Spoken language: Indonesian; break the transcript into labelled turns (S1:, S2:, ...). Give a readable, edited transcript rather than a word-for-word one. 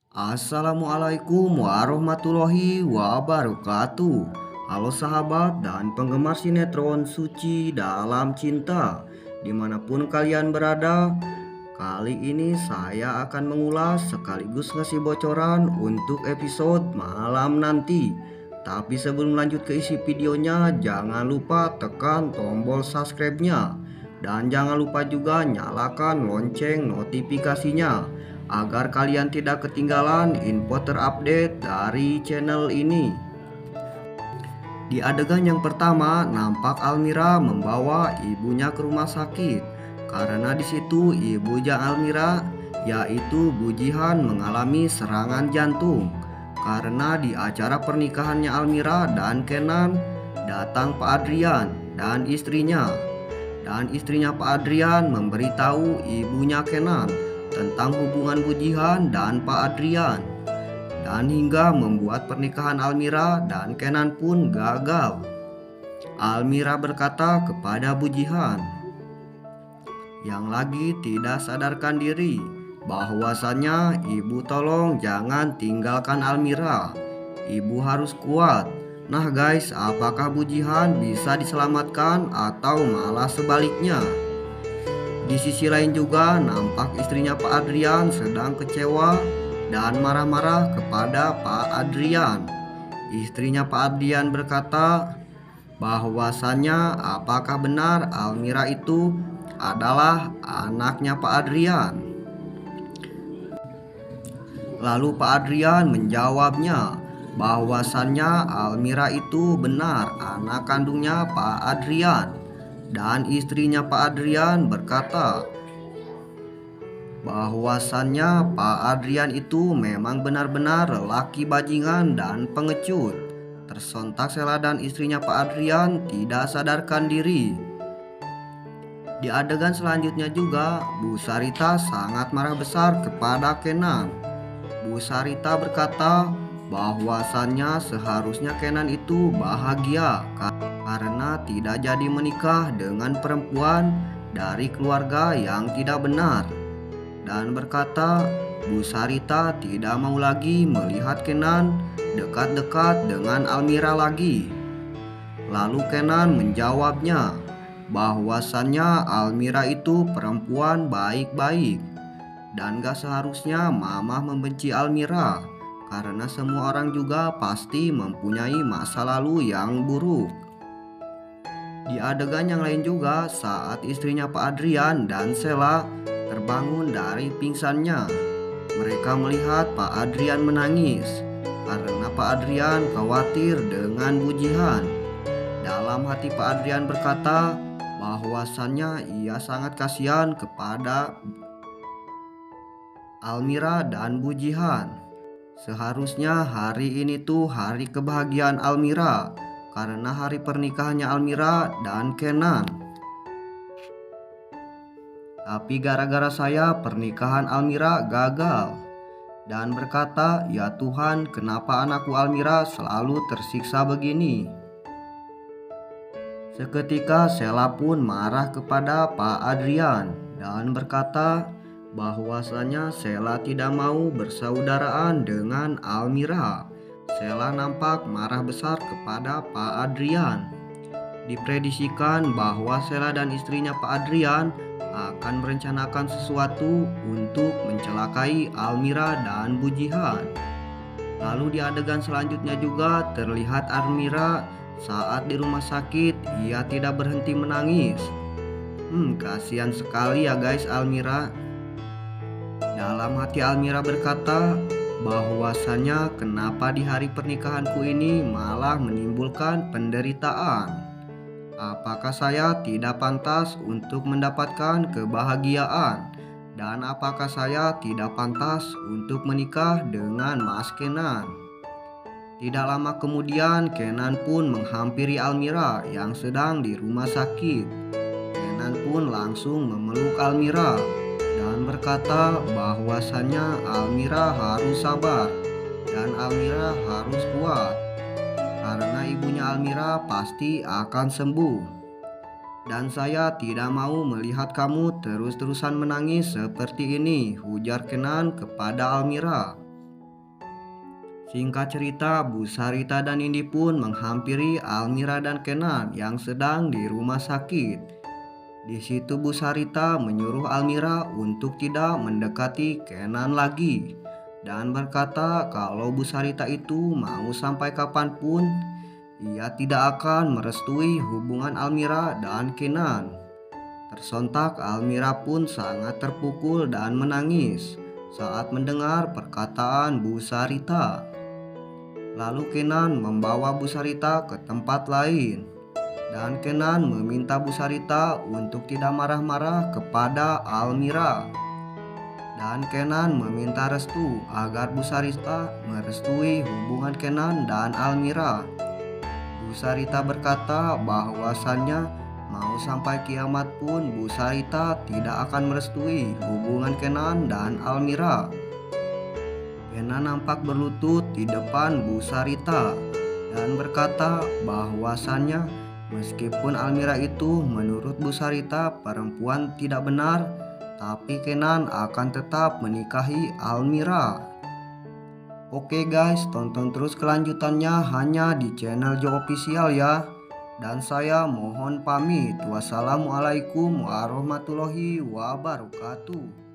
S1: Assalamualaikum warahmatullahi wabarakatuh. Halo sahabat dan penggemar sinetron Suci Dalam Cinta, dimanapun kalian berada. Kali ini saya akan mengulas sekaligus ngasih bocoran untuk episode malam nanti. Tapi sebelum lanjut ke isi videonya, jangan lupa tekan tombol subscribe-nya. Dan jangan lupa juga nyalakan lonceng notifikasinya agar kalian tidak ketinggalan info terupdate dari channel ini. Di adegan yang pertama, nampak Almira membawa ibunya ke rumah sakit karena di situ ibunya Almira, yaitu Bu Jihan, mengalami serangan jantung. Karena di acara pernikahannya Almira dan Kenan datang Pak Adrian dan istrinya. Dan istrinya Pak Adrian memberitahu ibunya Kenan tentang hubungan Bu Jihan dan Pak Adrian, dan hingga membuat pernikahan Almira dan Kenan pun gagal. Almira berkata kepada Bu Jihan yang lagi tidak sadarkan diri bahwasannya, ibu tolong jangan tinggalkan Almira, ibu harus kuat. Nah guys, apakah Bu Jihan bisa diselamatkan atau malah sebaliknya? Di sisi lain juga nampak istrinya Pak Adrian sedang kecewa dan marah-marah kepada Pak Adrian. Istrinya Pak Adrian berkata bahwasannya apakah benar Almira itu adalah anaknya Pak Adrian. Lalu Pak Adrian menjawabnya bahwasannya Almira itu benar anak kandungnya Pak Adrian. Dan istrinya Pak Adrian berkata bahwasannya Pak Adrian itu memang benar-benar lelaki bajingan dan pengecut. Tersontak Sela dan istrinya Pak Adrian tidak sadarkan diri. Di adegan selanjutnya juga, Bu Sarita sangat marah besar kepada Kenan. Bu Sarita berkata bahwasannya seharusnya Kenan itu bahagia karena tidak jadi menikah dengan perempuan dari keluarga yang tidak benar, dan berkata Bu Sarita tidak mau lagi melihat Kenan dekat-dekat dengan Almira lagi. Lalu Kenan menjawabnya bahwasannya Almira itu perempuan baik-baik dan gak seharusnya Mama membenci Almira karena semua orang juga pasti mempunyai masa lalu yang buruk. Di adegan yang lain juga, saat istrinya Pak Adrian dan Sela terbangun dari pingsannya, mereka melihat Pak Adrian menangis karena Pak Adrian khawatir dengan Bu Jihan. Dalam hati Pak Adrian berkata bahwasannya ia sangat kasihan kepada Almira dan Bu Jihan. Seharusnya hari ini tuh hari kebahagiaan Almira karena hari pernikahannya Almira dan Kenan. Tapi gara-gara saya pernikahan Almira gagal. Dan berkata, ya Tuhan, kenapa anakku Almira selalu tersiksa begini? Seketika Sela pun marah kepada Pak Adrian dan berkata bahwasanya Sela tidak mau bersaudaraan dengan Almira. Sela nampak marah besar kepada Pak Adrian. Diprediksikan bahwa Sela dan istrinya Pak Adrian akan merencanakan sesuatu untuk mencelakai Almira dan Bu Jihan. Lalu di adegan selanjutnya juga terlihat Almira saat di rumah sakit ia tidak berhenti menangis. Kasihan sekali ya guys Almira. Dalam hati Almira berkata bahwasanya kenapa di hari pernikahanku ini malah menimbulkan penderitaan. Apakah saya tidak pantas untuk mendapatkan kebahagiaan? Dan apakah saya tidak pantas untuk menikah dengan Mas Kenan? Tidak lama kemudian Kenan pun menghampiri Almira yang sedang di rumah sakit. Kenan pun langsung memeluk Almira dan berkata bahwasannya Almira harus sabar dan Almira harus kuat karena ibunya Almira pasti akan sembuh. Dan saya tidak mau melihat kamu terus-terusan menangis seperti ini, ujar Kenan kepada Almira. Singkat cerita, Bu Sarita dan Indi pun menghampiri Almira dan Kenan yang sedang di rumah sakit. Di situ Bu Sarita menyuruh Almira untuk tidak mendekati Kenan lagi dan berkata kalau Bu Sarita itu mau sampai kapanpun ia tidak akan merestui hubungan Almira dan Kenan. Tersontak Almira pun sangat terpukul dan menangis saat mendengar perkataan Bu Sarita. Lalu Kenan membawa Bu Sarita ke tempat lain dan Kenan meminta Bu Sarita untuk tidak marah-marah kepada Almira. Dan Kenan meminta restu agar Bu Sarita merestui hubungan Kenan dan Almira. Bu Sarita berkata bahwasannya mau sampai kiamat pun Bu Sarita tidak akan merestui hubungan Kenan dan Almira. Kenan nampak berlutut di depan Bu Sarita dan berkata bahwasannya meskipun Almira itu menurut Bu Sarita perempuan tidak benar, tapi Kenan akan tetap menikahi Almira. Oke guys, tonton terus kelanjutannya hanya di channel Jo Official ya. Dan saya mohon pamit. Wassalamualaikum warahmatullahi wabarakatuh.